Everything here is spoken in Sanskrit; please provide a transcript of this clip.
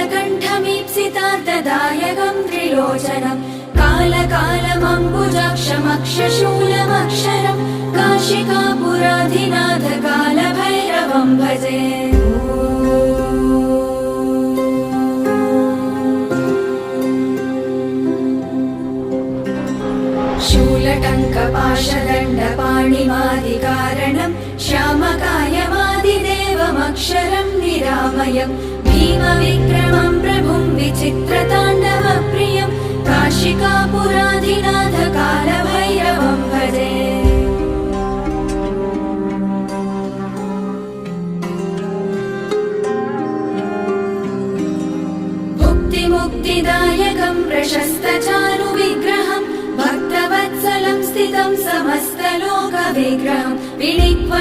नीलकण्ठमीप्सितार्थदायकं त्रिलोचनं कालकालमम्बुजाक्षमक्षशूलमक्षरं काशिकापुराधिनाथ कालभैरवं भजे। शूलटङ्कपाशदण्डपाणिमादिकारणं श्यामकायमादिदेवमक्षरं निरामयं भीमविक्रमं प्रभुं विचित्रताण्डवप्रियं काशिकापुराधिनाथ कालभैरवं भजे। भुक्तिमुक्तिदायकं प्रशस्तचारुविग्रहं भक्तवत्सलं स्थितं समस्तलोकविग्रहं विनिक्वण